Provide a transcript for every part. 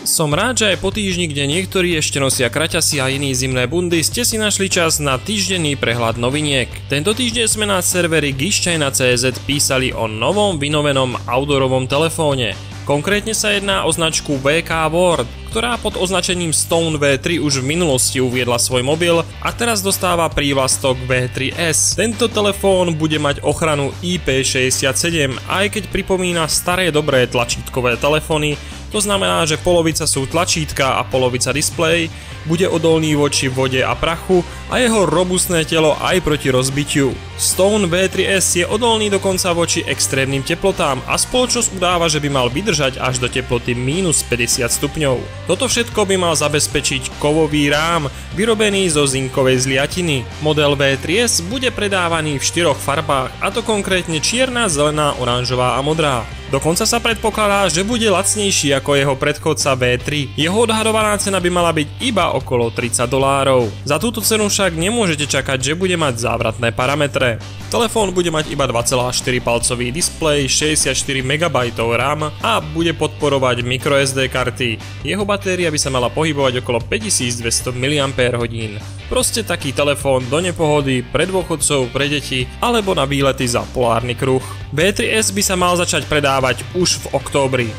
Som rád, že aj po týždni, kde niektorí ešte nosia kraťasy a iní zimné bundy, ste si našli čas na týždenný prehľad noviniek. Tento týždeň sme na serveri Gišťajna.cz písali o novom vynovenom outdoorovom telefóne. Konkrétne sa jedná o značku VK World, ktorá pod označením Stone V3 už v minulosti uviedla svoj mobil a teraz dostáva prívlastok V3S. Tento telefón bude mať ochranu IP67, aj keď pripomína staré dobré tlačítkové telefóny. To znamená, že polovica sú tlačítka a polovica displej, bude odolný voči vode a prachu a jeho robustné telo aj proti rozbitiu. Stone V3S je odolný dokonca voči extrémnym teplotám a spoločnosť udáva, že by mal vydržať až do teploty minus 50 stupňov. Toto všetko by mal zabezpečiť kovový rám, vyrobený zo zinkovej zliatiny. Model V3S bude predávaný v 4 farbách, a to konkrétne čierna, zelená, oranžová a modrá. Dokonca sa predpokladá, že bude lacnejší ako jeho predchodca V3. Jeho odhadovaná cena by mala byť iba okolo $30. Za túto cenu však nemôžete čakať, že bude mať závratné parametre. Telefón bude mať iba 2,4 palcový displej, 64 MB RAM a bude podporovať microSD karty. Jeho batéria by sa mala pohybovať okolo 5200 mAh. Proste taký telefón do nepohody, pre dôchodcov, pre deti alebo na výlety za polárny kruh. V3S by sa mal začať predávať už v októbri.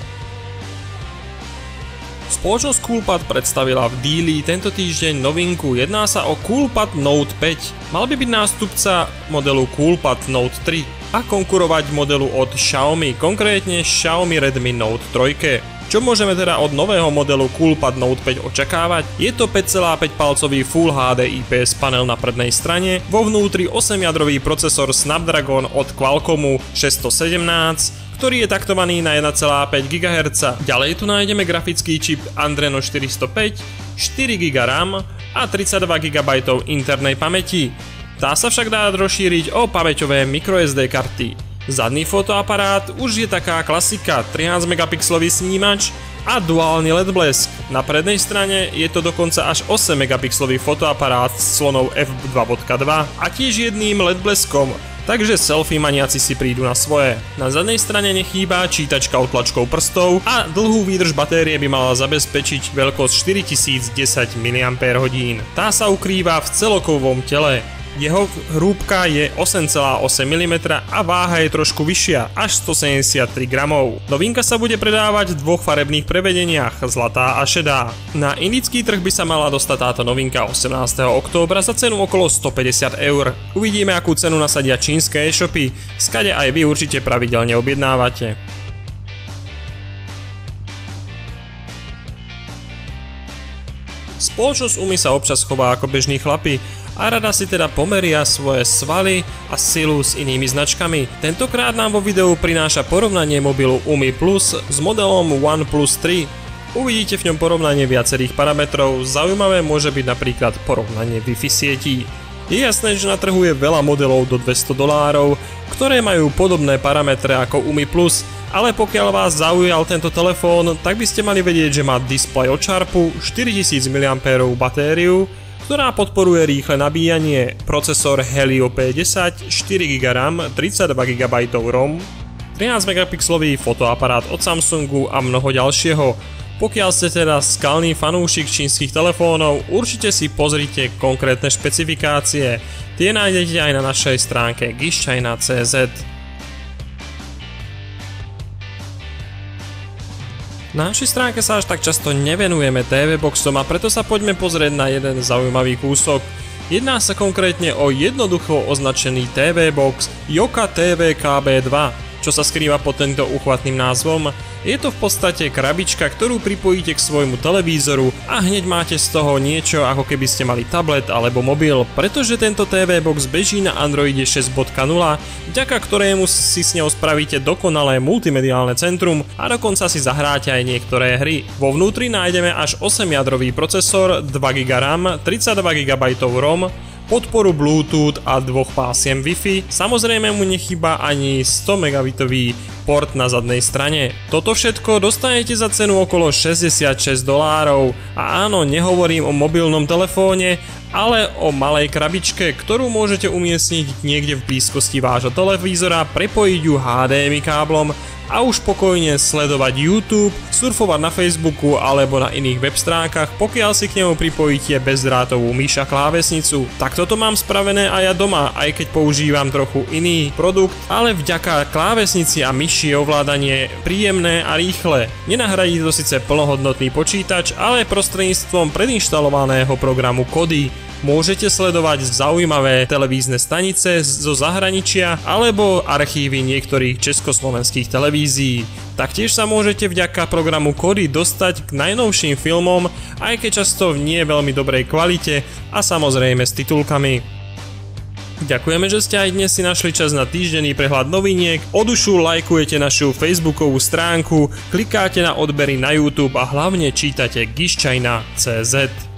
Spoločnosť Coolpad predstavila v díli tento týždeň novinku, jedná sa o Coolpad Note 5. Mal by byť nástupca modelu Coolpad Note 3 a konkurovať modelu od Xiaomi, konkrétne Xiaomi Redmi Note 3. Čo môžeme teda od nového modelu Coolpad Note 5 očakávať? Je to 5,5 palcový Full HD IPS panel na prednej strane, vo vnútri 8-jadrový procesor Snapdragon od Qualcommu 617, ktorý je taktovaný na 1,5 GHz. Ďalej tu nájdeme grafický čip Adreno 405, 4 GB RAM a 32 GB internej pamäti. Tá sa však dá rozšíriť o pamäťové microSD karty. Zadný fotoaparát už je taká klasika, 13 megapixelový snímač a duálny LED blesk. Na prednej strane je to dokonca až 8 megapixelový fotoaparát s clonou f2.2 a tiež jedným LED bleskom, takže selfie maniaci si prídu na svoje. Na zadnej strane nechýba čítačka otlačkou prstov a dlhú výdrž batérie by mala zabezpečiť veľkosť 4010 mAh. Tá sa ukrýva v celokovom tele. Jeho hrúbka je 8,8 mm a váha je trošku vyššia, až 173 gramov. Novinka sa bude predávať v dvoch farebných prevedeniach, zlatá a šedá. Na indický trh by sa mala dostať táto novinka 18. októbra za cenu okolo 150 €. Uvidíme, akú cenu nasadia čínske e-shopy, skade aj vy určite pravidelne objednávate. Spoločnosť UMI sa občas chová ako bežní chlapi a rada si teda pomeria svoje svaly a silu s inými značkami. Tentokrát nám vo videu prináša porovnanie mobilu UMI Plus s modelom OnePlus 3. Uvidíte v ňom porovnanie viacerých parametrov, zaujímavé môže byť napríklad porovnanie Wi-Fi sietí. Je jasné, že na trhu je veľa modelov do $200, ktoré majú podobné parametre ako UMI Plus, ale pokiaľ vás zaujal tento telefón, tak by ste mali vedieť, že má displej od Sharpu, 4000 mAh batériu, ktorá podporuje rýchle nabíjanie, procesor Helio P10, 4 GB RAM, 32 GB ROM, 13 megapixelový fotoaparát od Samsungu a mnoho ďalšieho. Pokiaľ ste teda skalný fanúšik čínskych telefónov, určite si pozrite konkrétne špecifikácie, tie nájdete aj na našej stránke Gišťajna.cz. Na našej stránke sa až tak často nevenujeme TV boxom a preto sa poďme pozrieť na jeden zaujímavý kúsok. Jedná sa konkrétne o jednoducho označený TV box Yoka TV KB2. Čo sa skrýva pod týmto uchvatným názvom? Je to v podstate krabička, ktorú pripojíte k svojmu televízoru a hneď máte z toho niečo, ako keby ste mali tablet alebo mobil, pretože tento TV box beží na Androide 6.0, vďaka ktorému si s ňou spravíte dokonalé multimediálne centrum a dokonca si zahráte aj niektoré hry. Vo vnútri nájdeme až 8-jadrový procesor, 2 GB RAM, 32 GB ROM, podporu Bluetooth a 2 pásiem Wi-Fi, samozrejme mu nechýba ani 100 megabitový port na zadnej strane. Toto všetko dostanete za cenu okolo $66 a áno, nehovorím o mobilnom telefóne, ale o malej krabičke, ktorú môžete umiestniť niekde v blízkosti vášho televízora, prepojiť ju HDMI káblom a už pokojne sledovať YouTube, surfovať na Facebooku alebo na iných web stránkach, pokiaľ si k nemu pripojíte bezdrátovú myš a klávesnicu. Tak toto mám spravené aj ja doma, aj keď používam trochu iný produkt, ale vďaka klávesnici a myši je ovládanie príjemné a rýchle. Nenahradí to síce plnohodnotný počítač, ale prostredníctvom predinštalovaného programu Kodi. Môžete sledovať zaujímavé televízne stanice zo zahraničia alebo archívy niektorých československých televízií. Taktiež sa môžete vďaka programu Kodi dostať k najnovším filmom, aj keď často v nie veľmi dobrej kvalite a samozrejme s titulkami. Ďakujeme, že ste aj dnes si našli čas na týždenný prehľad noviniek, od dušu lajkujete našu facebookovú stránku, klikáte na odbery na YouTube a hlavne čítate giščajna.cz.